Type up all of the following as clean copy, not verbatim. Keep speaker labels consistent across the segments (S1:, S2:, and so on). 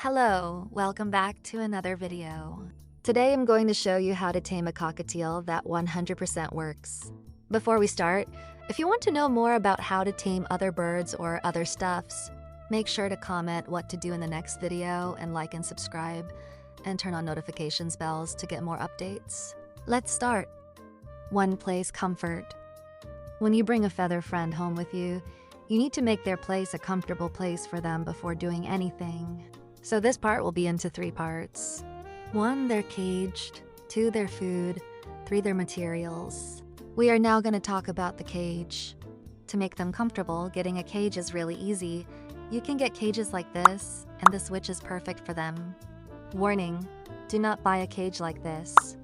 S1: Hello, welcome back to another video. Today I'm going to show you how to tame a cockatiel that 100% works. Before we start, if you want to know more about how to tame other birds or other stuffs, make sure to comment what to do in the next video and like and subscribe, and turn on notifications bells to get more updates. Let's start. 1. Place comfort. When you bring a feather friend home with you, you need to make their place a comfortable place for them before doing anything. So this part will be into 3 parts. 1, they're caged. 2, their food. 3, their materials. We are now going to talk about the cage. To make them comfortable, getting a cage is really easy. You can get cages like this, and the switch is perfect for them. Warning, do not buy a cage like this.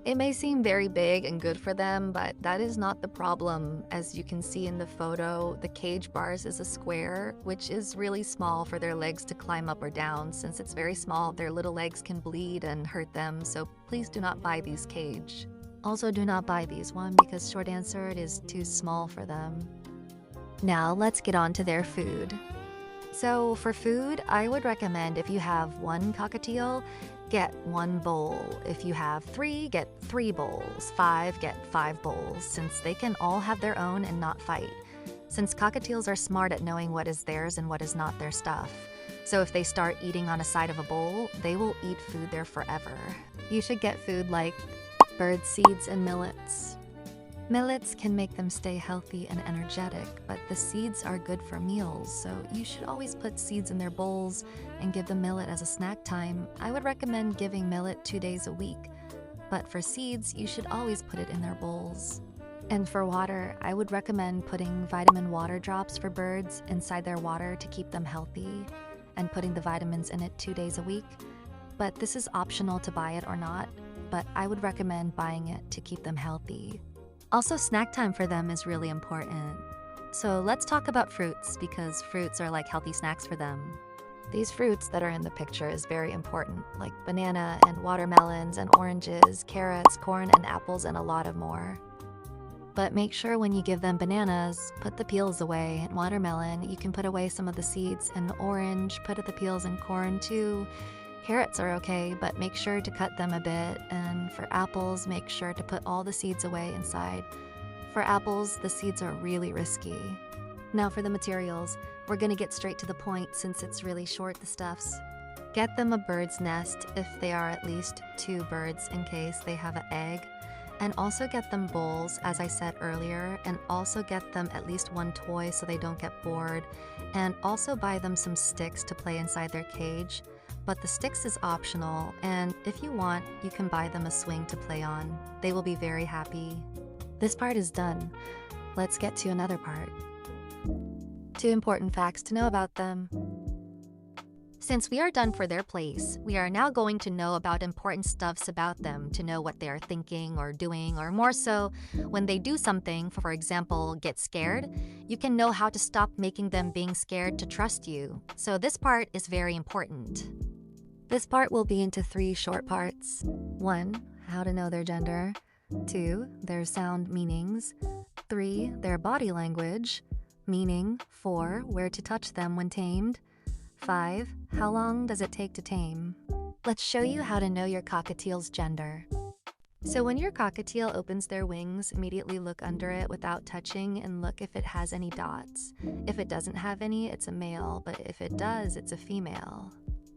S1: It may seem very big and good for them, but that is not the problem. As you can see in the photo, the cage bars is a square, which is really small for their legs to climb up or down. Since it's very small, their little legs can bleed and hurt them, so please do not buy these cage. Also, do not buy these one because short answer, it is too small for them. Now, let's get on to their food. So for food, I would recommend if you have 1 cockatiel, get 1 bowl. If you have 3, get 3 bowls. 5, get 5 bowls, since they can all have their own and not fight. Since cockatiels are smart at knowing what is theirs and what is not their stuff. So if they start eating on a side of a bowl, they will eat food there forever. You should get food like bird seeds and millets. Millets can make them stay healthy and energetic, but the seeds are good for meals, so you should always put seeds in their bowls and give them millet as a snack time. I would recommend giving millet 2 days a week, but for seeds, you should always put it in their bowls. And for water, I would recommend putting vitamin water drops for birds inside their water to keep them healthy, and putting the vitamins in it 2 days a week. But this is optional to buy it or not, but I would recommend buying it to keep them healthy. Also, snack time for them is really important. So let's talk about fruits, because fruits are like healthy snacks for them. These fruits that are in the picture is very important, like banana and watermelons and oranges, carrots, corn and apples, and a lot of more. But make sure when you give them bananas, put the peels away. And watermelon, you can put away some of the seeds. And orange, put the peels, and corn too. Carrots are okay, but make sure to cut them a bit. And for apples, make sure to put all the seeds away inside. For apples, the seeds are really risky. Now for the materials, we're gonna get straight to the point since it's really short, the stuffs. Get them a bird's nest if they are at least 2 birds in case they have an egg. And also get them bowls, as I said earlier, and also get them at least 1 toy so they don't get bored. And also buy them some sticks to play inside their cage. But the sticks is optional, and if you want, you can buy them a swing to play on. They will be very happy. This part is done. Let's get to another part. 2 important facts to know about them. Since we are done for their place, we are now going to know about important stuffs about them to know what they are thinking or doing, or more so, when they do something, for example, get scared, you can know how to stop making them being scared to trust you. So this part is very important. This part will be into 3 short parts. 1, how to know their gender. 2, their sound meanings. 3, their body language, meaning. 4, where to touch them when tamed. 5, how long does it take to tame? Let's show you how to know your cockatiel's gender. So when your cockatiel opens their wings, immediately look under it without touching and look if it has any dots. If it doesn't have any, it's a male, but if it does, it's a female.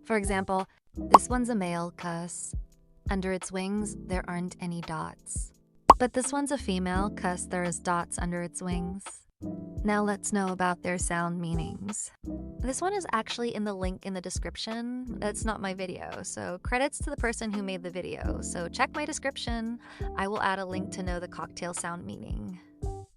S1: For example, this one's a male cuss. Under its wings, there aren't any dots. But this one's a female cuss, there is dots under its wings. Now let's know about their sound meanings. This one is actually in the link in the description. That's not my video, so credits to the person who made the video. So check my description. I will add a link to know the cockatiel sound meaning.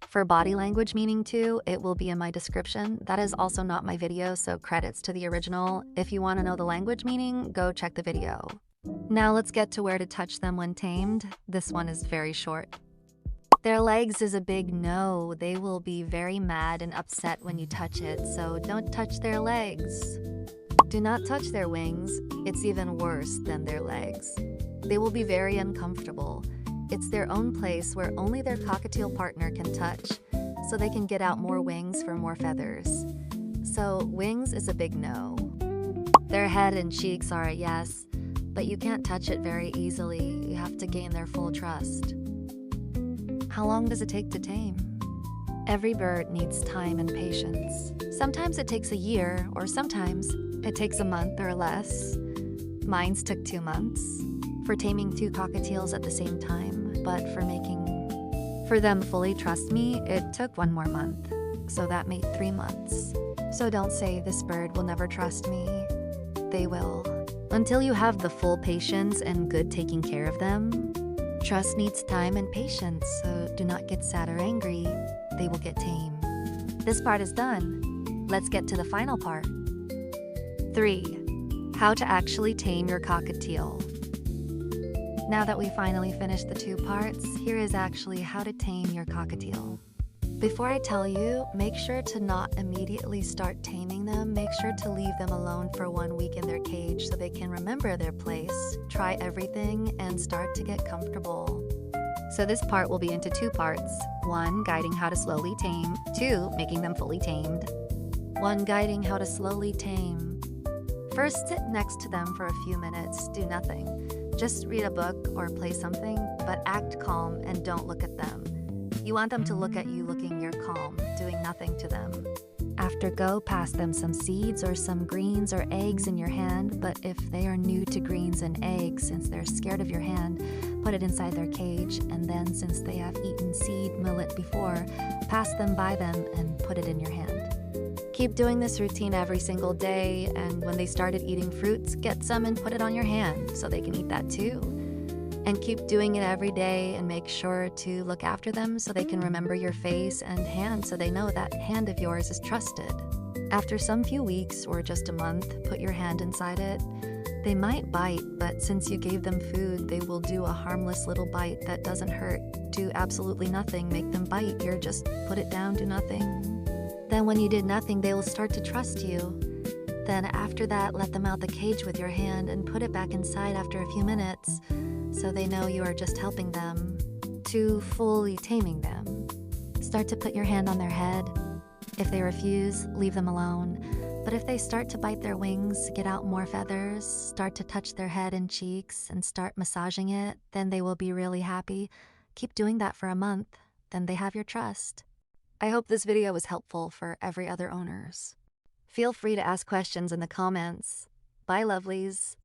S1: For body language meaning too, it will be in my description. That is also not my video, so credits to the original. If you want to know the language meaning, go check the video. Now let's get to where to touch them when tamed. This one is very short. Their legs is a big no. They will be very mad and upset when you touch it, so don't touch their legs. Do not touch their wings. It's even worse than their legs. They will be very uncomfortable. It's their own place where only their cockatiel partner can touch, so they can get out more wings for more feathers. So wings is a big no. Their head and cheeks are a yes, but you can't touch it very easily. You have to gain their full trust. How long does it take to tame? Every bird needs time and patience. Sometimes it takes a year, or sometimes it takes a month or less. Mine's took 2 months for taming 2 cockatiels at the same time, but for them fully trust me, it took 1 more month. So that made 3 months. So don't say this bird will never trust me. They will. Until you have the full patience and good taking care of them. Trust needs time and patience, so do not get sad or angry. They will get tame. This part is done. Let's get to the final part. 3. How to actually tame your cockatiel. Now that we finally finished the 2 parts, here is actually how to tame your cockatiel. Before I tell you, make sure to not immediately start taming them. Make sure to leave them alone for 1 week in their cage so they can remember their place, try everything, and start to get comfortable. So this part will be into 2 parts. 1, guiding how to slowly tame. 2, making them fully tamed. 1, guiding how to slowly tame. First, sit next to them for a few minutes. Do nothing. Just read a book or play something, but act calm and don't look at them. You want them to look at you looking you're calm, doing nothing to them. After, go pass them some seeds or some greens or eggs in your hand, but if they are new to greens and eggs, since they're scared of your hand, put it inside their cage, and then since they have eaten seed millet before, pass them by them and put it in your hand. Keep doing this routine every single day, and when they started eating fruits, get some and put it on your hand so they can eat that too. And keep doing it every day and make sure to look after them so they can remember your face and hand so they know that hand of yours is trusted. After some few weeks or just a month, put your hand inside it. They might bite, but since you gave them food, they will do a harmless little bite that doesn't hurt. Do absolutely nothing, make them bite. You're just put it down, do nothing. Then when you did nothing, they will start to trust you. Then after that, let them out the cage with your hand and put it back inside after a few minutes, so they know you are just helping them to fully taming them. Start to put your hand on their head. If they refuse, leave them alone. But if they start to bite their wings, get out more feathers, start to touch their head and cheeks, and start massaging it, then they will be really happy. Keep doing that for a month, then they have your trust. I hope this video was helpful for every other owners. Feel free to ask questions in the comments. Bye, lovelies.